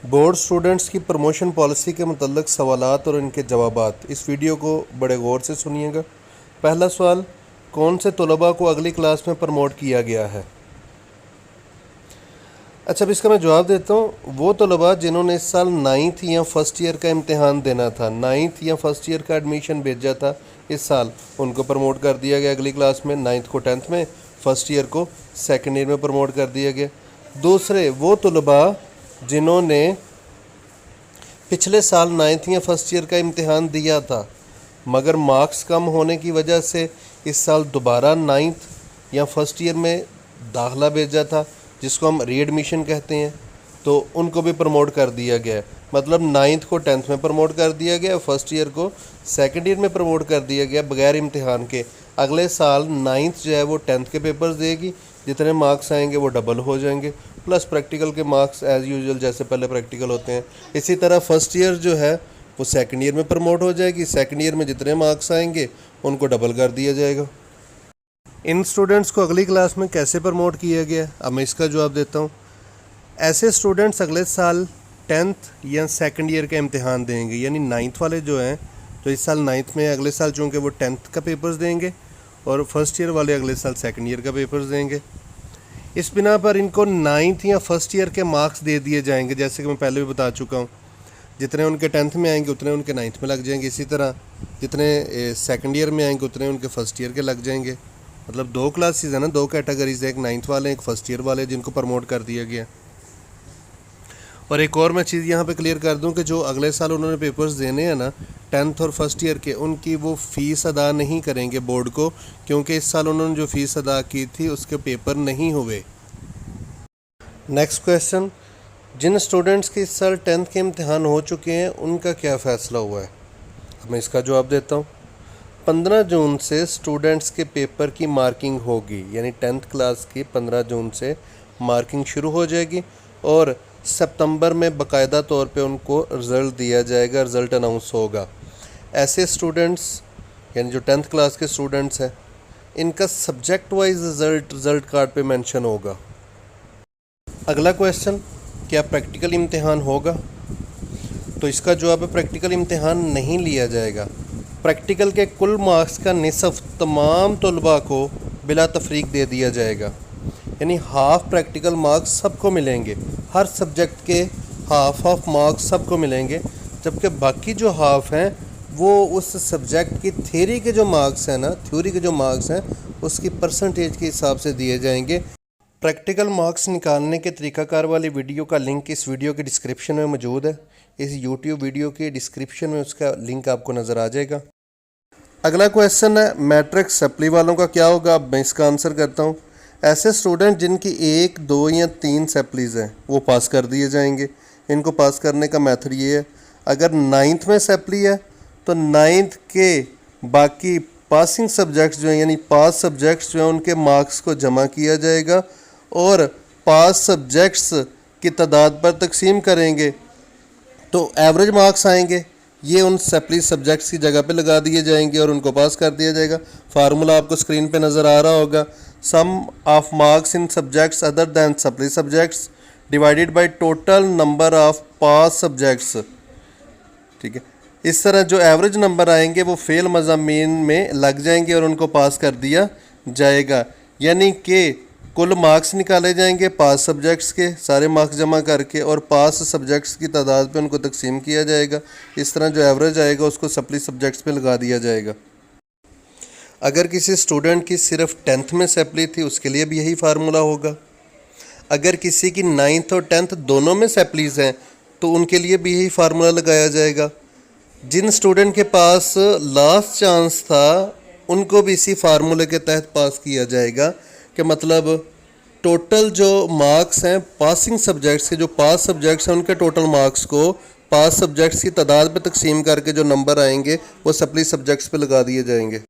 Board students की promotion policy के मुतल्लिक सवालात और इनके जवाबात। इस वीडियो को बड़े गौर से सुनिएगा। पहला सवाल, कौन से तलबा को अगली क्लास में प्रमोट किया गया है? अच्छा, अब इसका मैं जवाब देता हूँ। वो तलबा जिन्होंने इस साल 9th या फर्स्ट ईयर का इम्तिहान देना था, 9th या फर्स्ट ईयर का एडमिशन भेजा था इस साल, उनको प्रमोट कर दिया गया अगली क्लास में। 9th को 10th में, फर्स्ट ईयर को सेकेंड ईयर में प्रमोट कर दिया गया। दूसरे, वो तलबा जिन्होंने पिछले साल 9th या फर्स्ट ईयर का इम्तिहान दिया था मगर मार्क्स कम होने की वजह से इस साल दोबारा 9th या फर्स्ट ईयर में दाखिला भेजा था, जिसको हम रीएडमिशन कहते हैं, तो उनको भी प्रमोट कर दिया गया है। मतलब 9th को 10th में प्रमोट कर दिया गया, फर्स्ट ईयर को सेकेंड ईयर में प्रमोट कर दिया गया बगैर इम्तिहान के। अगले साल 9th जो है वो 10th के पेपर्स देगी, जितने मार्क्स आएंगे वो डबल हो जाएंगे, प्लस प्रैक्टिकल के मार्क्स एज़ यूजुअल जैसे पहले प्रैक्टिकल होते हैं। इसी तरह फर्स्ट ईयर जो है वो सेकेंड ईयर में प्रमोट हो जाएगी, सेकेंड ईयर में जितने मार्क्स आएंगे उनको डबल कर दिया जाएगा। इन स्टूडेंट्स को अगली क्लास में कैसे प्रमोट किया गया, अब मैं इसका जवाब देता हूँ। ऐसे स्टूडेंट्स अगले साल 10th या सेकेंड ईयर का इम्तिहान देंगे, यानी 9th वाले जो हैं, जो इस साल 9th में अगले साल चूँकि वो 10th का पेपर्स देंगे, और फर्स्ट ईयर वाले अगले साल सेकेंड ईयर का पेपर्स देंगे। इस बिना पर इनको 9th या फर्स्ट ईयर के मार्क्स दे दिए जाएंगे, जैसे कि मैं पहले भी बता चुका हूँ। जितने उनके 10th में आएंगे उतने उनके 9th में लग जाएंगे। इसी तरह जितने सेकेंड ईयर में आएंगे उतने उनके फर्स्ट ईयर के लग जाएंगे। मतलब दो क्लासेस है ना, दो कैटेगरीज, एक 9th वाले एक फर्स्ट ईयर वाले, जिनको प्रमोट कर दिया गया। और एक और मैं चीज़ यहाँ पे क्लियर कर दूँ कि जो अगले साल उन्होंने पेपर्स देने हैं ना 10th और फर्स्ट ईयर के, उनकी वो फ़ीस अदा नहीं करेंगे बोर्ड को, क्योंकि इस साल उन्होंने जो फ़ीस अदा की थी उसके पेपर नहीं हुए। नेक्स्ट क्वेश्चन, जिन स्टूडेंट्स के इस साल 10th के इम्तिहान हो चुके हैं उनका क्या फ़ैसला हुआ है? अब मैं इसका जवाब देता हूँ। 15 जून से स्टूडेंट्स के पेपर की मार्किंग होगी, यानी 10th क्लास की 15 जून से मार्किंग शुरू हो जाएगी और सितंबर में बाकायदा तौर पे उनको रिज़ल्ट दिया जाएगा, रिज़ल्ट अनाउंस होगा। ऐसे स्टूडेंट्स यानी जो 10th क्लास के स्टूडेंट्स हैं, इनका सब्जेक्ट वाइज रिज़ल्ट कार्ड पे मेंशन होगा। अगला क्वेश्चन, क्या प्रैक्टिकल इम्तिहान होगा? तो इसका जवाब है प्रैक्टिकल इम्तिहान नहीं लिया जाएगा। प्रैक्टिकल के कुल मार्क्स का निसफ तमाम तलबा को बिला तफरीक दे दिया जाएगा, यानी हाफ़ प्रैक्टिकल मार्क्स सबको मिलेंगे। हर सब्जेक्ट के हाफ मार्क्स सबको मिलेंगे, जबकि बाकी जो हाफ़ हैं वो उस सब्जेक्ट की थ्योरी के जो मार्क्स हैं ना, थ्योरी के जो मार्क्स हैं उसकी परसेंटेज के हिसाब से दिए जाएंगे। प्रैक्टिकल मार्क्स निकालने के तरीक़ाकार वाली वीडियो का लिंक इस वीडियो के डिस्क्रिप्शन में मौजूद है। इस यूट्यूब वीडियो के डिस्क्रिप्शन में उसका लिंक आपको नज़र आ जाएगा। अगला क्वेश्चन है, मैट्रिक सप्ली वालों का क्या होगा? अब मैं इसका आंसर करता हूँ। ऐसे स्टूडेंट जिनकी 1, 2 या 3 सप्लीज़ हैं वो पास कर दिए जाएंगे। इनको पास करने का मेथड ये है, अगर 9th में सप्ली है तो 9th के बाकी पासिंग सब्जेक्ट्स जो हैं, यानी पास सब्जेक्ट्स जो हैं, उनके मार्क्स को जमा किया जाएगा और पास सब्जेक्ट्स की तादाद पर तकसीम करेंगे तो एवरेज मार्क्स आएंगे, ये उन सप्ली सब्जेक्ट्स की जगह पे लगा दिए जाएंगे और उनको पास कर दिया जाएगा। फार्मूला आपको स्क्रीन पे नज़र आ रहा होगा, sum of marks in subjects other than supply subjects divided by total number of pass subjects. ठीक है, इस तरह जो एवरेज नंबर आएंगे वो फेल मज़ामीन में लग जाएंगे और उनको पास कर दिया जाएगा। यानी कि कुल मार्क्स निकाले जाएंगे पास सब्जेक्ट्स के, सारे मार्क्स जमा करके, और पास सब्जेक्ट्स की तादाद पे उनको तकसीम किया जाएगा। इस तरह जो एवरेज आएगा उसको सप्ली सब्जेक्ट्स पे लगा दिया जाएगा। अगर किसी स्टूडेंट की सिर्फ 10th में सप्ली थी उसके लिए भी यही फार्मूला होगा। अगर किसी की 9th और 10th दोनों में सप्लीज़ हैं तो उनके लिए भी यही फार्मूला लगाया जाएगा। जिन स्टूडेंट के पास लास्ट चांस था उनको भी इसी फार्मूले के तहत पास किया जाएगा, कि मतलब टोटल जो मार्क्स हैं पासिंग सब्जेक्ट्स के, जो पास सब्जेक्ट्स हैं उनके टोटल मार्क्स को पास सब्जेक्ट्स की तादाद पे तकसीम करके जो नंबर आएंगे वो सप्ली सब्जेक्ट्स पे लगा दिए जाएंगे।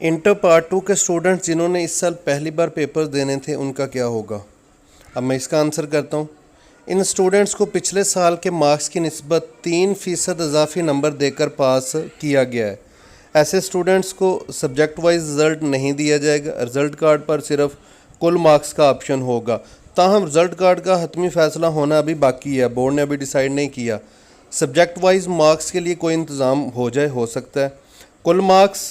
इंटर पार्ट 2 के स्टूडेंट्स जिन्होंने इस साल पहली बार पेपर्स देने थे उनका क्या होगा? अब मैं इसका आंसर करता हूँ। इन स्टूडेंट्स को पिछले साल के मार्क्स की निस्बत 3% इजाफी नंबर देकर पास किया गया है। ऐसे स्टूडेंट्स को सब्जेक्ट वाइज रिज़ल्ट नहीं दिया जाएगा, रिज़ल्ट कार्ड पर सिर्फ कुल मार्क्स का ऑप्शन होगा। ताहम रिज़ल्ट कार्ड का हतमी फ़ैसला होना अभी बाकी है, बोर्ड ने अभी डिसाइड नहीं किया। सब्जेक्ट वाइज मार्क्स के लिए कोई इंतज़ाम हो जाए, हो सकता है। कुल मार्क्स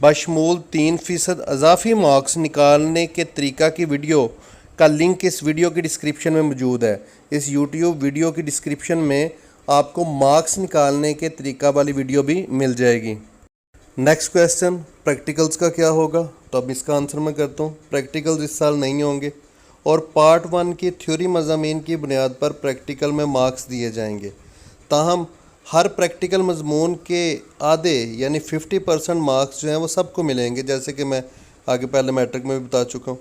बशमूल 3% अजाफी मार्क्स निकालने के तरीका की वीडियो का लिंक इस वीडियो की डिस्क्रिप्शन में मौजूद है। इस यूट्यूब वीडियो की डिस्क्रिप्शन में आपको मार्क्स निकालने के तरीका वाली वीडियो भी मिल जाएगी। नेक्स्ट क्वेश्चन, प्रैक्टिकल्स का क्या होगा? तो अब इसका आंसर मैं करता हूँ। प्रैक्टिकल्स इस साल नहीं होंगे और पार्ट 1 की थ्योरी मज़ामीन की बुनियाद पर प्रैक्टिकल में मार्क्स दिए जाएंगे। ताहम हर प्रैक्टिकल मजमून के आधे यानी 50% मार्क्स जो हैं वो सबको मिलेंगे, जैसे कि मैं आगे पहले मैट्रिक में भी बता चुका हूँ।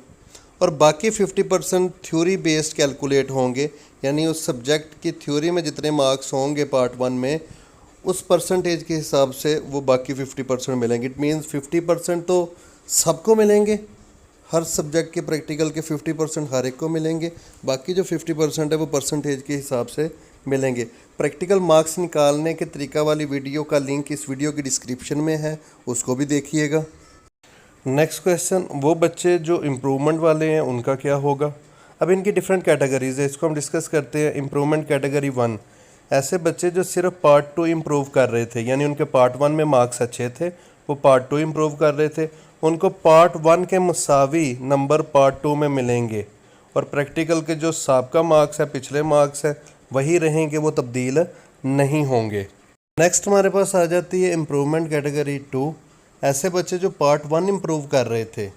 और बाकी 50% थ्योरी बेस्ड कैलकुलेट होंगे, यानी उस सब्जेक्ट की थ्योरी में जितने मार्क्स होंगे पार्ट 1 में उस परसेंटेज के हिसाब से वो बाकी 50% मिलेंगे। इट मीन्स 50% तो सबको मिलेंगे, हर सब्जेक्ट के प्रैक्टिकल के 50% हर एक को मिलेंगे, बाकी जो 50% है वो परसेंटेज के हिसाब से मिलेंगे। प्रैक्टिकल मार्क्स निकालने के तरीका वाली वीडियो का लिंक इस वीडियो की डिस्क्रिप्शन में है, उसको भी देखिएगा। नेक्स्ट क्वेश्चन, वो बच्चे जो इम्प्रूवमेंट वाले हैं उनका क्या होगा? अब इनकी डिफरेंट कैटेगरीज है, इसको हम डिस्कस करते हैं। इम्प्रूवमेंट कैटेगरी 1, ऐसे बच्चे जो सिर्फ पार्ट 2 इम्प्रूव कर रहे थे, यानी उनके पार्ट 1 में मार्क्स अच्छे थे, वो पार्ट 2 इम्प्रूव कर रहे थे, उनको पार्ट 1 के मुसावी नंबर पार्ट 2 में मिलेंगे और प्रैक्टिकल के जो साबका मार्क्स है, पिछले मार्क्स है, वही रहेंगे, वो तब्दील नहीं होंगे। नेक्स्ट हमारे पास आ जाती है इम्प्रूवमेंट कैटेगरी 2, ऐसे बच्चे जो पार्ट 1 इम्प्रूव कर रहे थे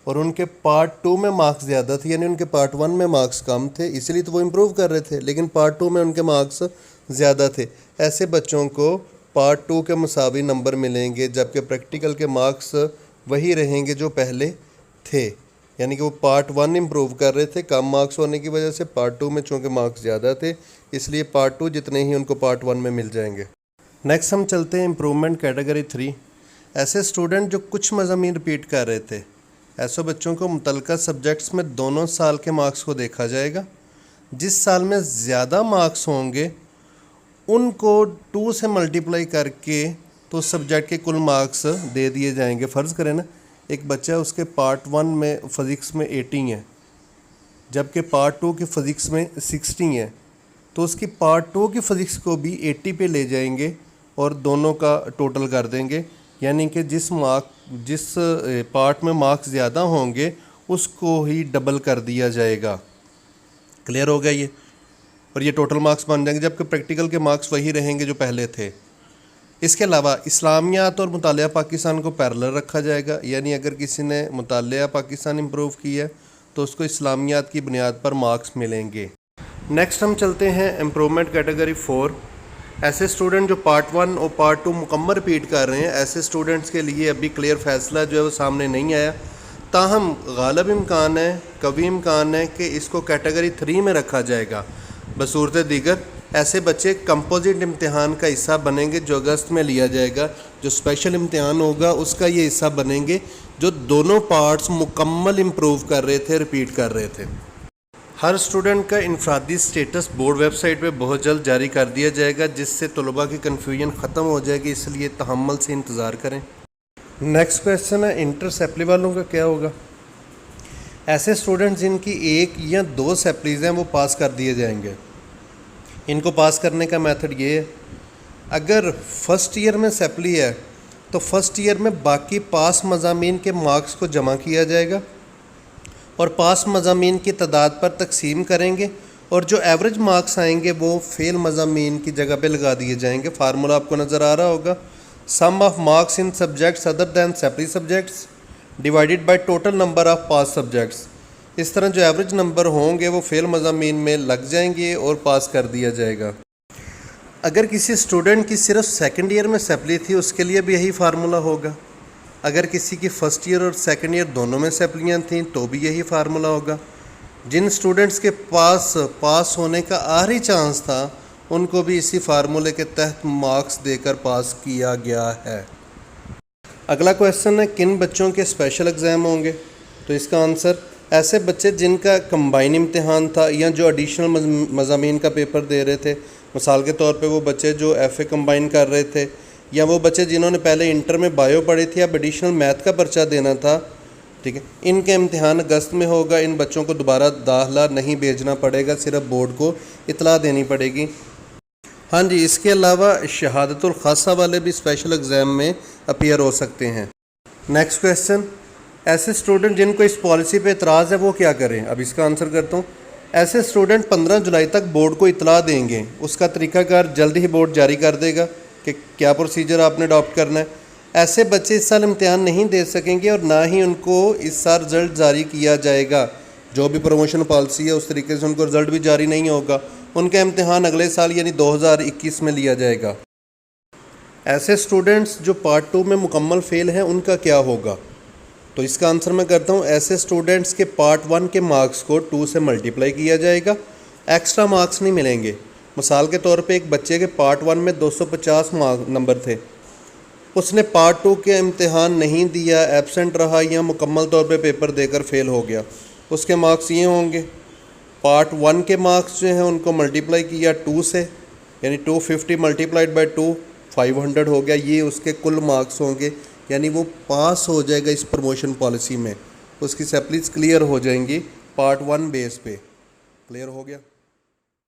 और उनके पार्ट 2 में मार्क्स ज़्यादा थे, यानी उनके पार्ट 1 में मार्क्स कम थे, इसलिए तो वो इम्प्रूव कर रहे थे, लेकिन पार्ट 2 में उनके मार्क्स ज़्यादा थे। ऐसे बच्चों को पार्ट 2 के मुसावी नंबर मिलेंगे, जबकि प्रैक्टिकल के मार्क्स वही रहेंगे जो पहले थे, यानी कि वो पार्ट 1 इम्प्रूव कर रहे थे, कम मार्क्स होने की वजह से पार्ट 2 में चूँकि मार्क्स ज़्यादा थे, इसलिए पार्ट 2 जितने ही उनको पार्ट 1 में मिल जाएंगे। नेक्स्ट हम चलते हैं इम्प्रूवमेंट कैटेगरी 3, ऐसे स्टूडेंट जो कुछ मज़ामीन रिपीट कर रहे थे। ऐसे बच्चों को मुतलका सब्जेक्ट्स में दोनों साल के मार्क्स को देखा जाएगा। जिस साल में ज़्यादा मार्क्स होंगे उनको 2 से मल्टीप्लाई करके तो सब्जेक्ट के कुल मार्क्स दे दिए जाएंगे। फ़र्ज़ करें ना, एक बच्चा उसके पार्ट 1 में फ़िज़िक्स में 80 है, जबकि पार्ट 2 की फ़िज़िक्स में 60 है, तो उसकी पार्ट 2 की फ़िज़िक्स को भी 80 पे ले जाएंगे और दोनों का टोटल कर देंगे, यानी कि जिस पार्ट में मार्क्स ज़्यादा होंगे उसको ही डबल कर दिया जाएगा। क्लियर हो गया ये? और ये टोटल मार्क्स बन जाएंगे, जबकि प्रैक्टिकल के मार्क्स वही रहेंगे जो पहले थे। इसके अलावा इस्लामियात और मुतालिया पाकिस्तान को पैरेलल रखा जाएगा, यानी अगर किसी ने मुतालिया पाकिस्तान इम्प्रूव किया है तो उसको इस्लामियात की बुनियाद पर मार्क्स मिलेंगे। नेक्स्ट हम चलते हैं इम्प्रूवमेंट कैटेगरी 4, ऐसे स्टूडेंट जो पार्ट 1 और पार्ट 2 मुकम्मल रिपीट कर रहे हैं। ऐसे स्टूडेंट्स के लिए अभी क्लियर फ़ैसला जो है वो सामने नहीं आया, ताहम गालिब इम्कान है, कवी इम्कान है कि इसको कैटेगरी 3 में रखा जाएगा। बसूरत दीगर ऐसे बच्चे कंपोजिट इम्तिहान का हिस्सा बनेंगे जो अगस्त में लिया जाएगा। जो स्पेशल इम्तिहान होगा उसका ये हिस्सा बनेंगे जो दोनों पार्ट्स मुकम्मल इम्प्रूव कर रहे थे, रिपीट कर रहे थे। हर स्टूडेंट का इनफरादी स्टेटस बोर्ड वेबसाइट पे बहुत जल्द जारी कर दिया जाएगा, जिससे तलबा की कन्फ्यूजन ख़त्म हो जाएगी, इसलिए तहम्मुल से इंतज़ार करें। नेक्स्ट क्वेश्चन है इंटर सैपली वालों का क्या होगा? ऐसे स्टूडेंट जिनकी 1 या 2 सैपलीज़ हैं वो पास कर दिए जाएंगे। इनको पास करने का मेथड ये है, अगर फ़र्स्ट ईयर में सैपली है तो फ़र्स्ट ईयर में बाकी पास मज़ामीन के मार्क्स को जमा किया जाएगा और पास मज़ामीन की तादाद पर तकसीम करेंगे और जो एवरेज मार्क्स आएंगे वो फेल मज़ामीन की जगह पे लगा दिए जाएंगे। फार्मूला आपको नज़र आ रहा होगा, sum of marks in subjects other than supply subjects divided by total number of pass subjects. इस तरह जो एवरेज नंबर होंगे वो फेल मज़ामीन में लग जाएंगे और पास कर दिया जाएगा। अगर किसी स्टूडेंट की सिर्फ सेकेंड ईयर में सैपली थी उसके लिए भी यही फार्मूला होगा। अगर किसी की फ़र्स्ट ईयर और सेकेंड ईयर दोनों में सैपलियाँ थीं तो भी यही फार्मूला होगा। जिन स्टूडेंट्स के पास होने का आखिरी चांस था उनको भी इसी फार्मूले के तहत मार्क्स देकर पास किया गया है। अगला क्वेश्चन है किन बच्चों के स्पेशल एग्ज़ाम होंगे? तो इसका आंसर ऐसे बच्चे जिनका कंबाइन इम्तिहान था या जो एडिशनल मज़ामीन का पेपर दे रहे थे। मिसाल के तौर पे वो बच्चे जो FA कंबाइन कर रहे थे या वो बच्चे जिन्होंने पहले इंटर में बायो पढ़ी थी, अब एडिशनल मैथ का पर्चा देना था, ठीक है। इनका इम्तिहान अगस्त में होगा। इन बच्चों को दोबारा दाखिला नहीं भेजना पड़ेगा, सिर्फ बोर्ड को इतला देनी पड़ेगी। हाँ जी, इसके अलावा शहादतुल खासा वाले भी स्पेशल एग्ज़ाम में अपीयर हो सकते हैं। नेक्स्ट क्वेश्चन, ऐसे स्टूडेंट जिनको इस पॉलिसी पे एतराज़ है वो क्या करें? अब इसका आंसर करता हूँ। ऐसे स्टूडेंट 15 जुलाई तक बोर्ड को इतला देंगे। उसका तरीकाकार जल्द ही बोर्ड जारी कर देगा कि क्या प्रोसीजर आपने अडॉप्ट करना है। ऐसे बच्चे इस साल इम्तिहान नहीं दे सकेंगे और ना ही उनको इस साल रिज़ल्ट जारी किया जाएगा। जो भी प्रमोशन पॉलिसी है उस तरीके से उनको रिज़ल्ट भी जारी नहीं होगा। उनका इम्तिहान अगले साल यानी 2021 में लिया जाएगा। ऐसे स्टूडेंट्स जो पार्ट 2 में मुकम्मल फ़ेल हैं उनका क्या होगा? तो इसका आंसर मैं करता हूँ। ऐसे स्टूडेंट्स के पार्ट 1 के मार्क्स को 2 से मल्टीप्लाई किया जाएगा, एक्स्ट्रा मार्क्स नहीं मिलेंगे। मिसाल के तौर पे एक बच्चे के पार्ट 1 में 250 नंबर थे, उसने पार्ट 2 के इम्तिहान नहीं दिया, एब्सेंट रहा या मुकम्मल तौर पे पेपर देकर फ़ेल हो गया, उसके मार्क्स ये होंगे। पार्ट 1 के मार्क्स जो हैं उनको मल्टीप्लाई किया 2 से, यानी 250 मल्टीप्लाइड बाई 2 500 हो गया। ये उसके कुल मार्क्स होंगे, यानी वो पास हो जाएगा इस प्रमोशन पॉलिसी में। उसकी सैप्लीज क्लियर हो जाएंगी पार्ट 1 बेस पे। क्लियर हो गया?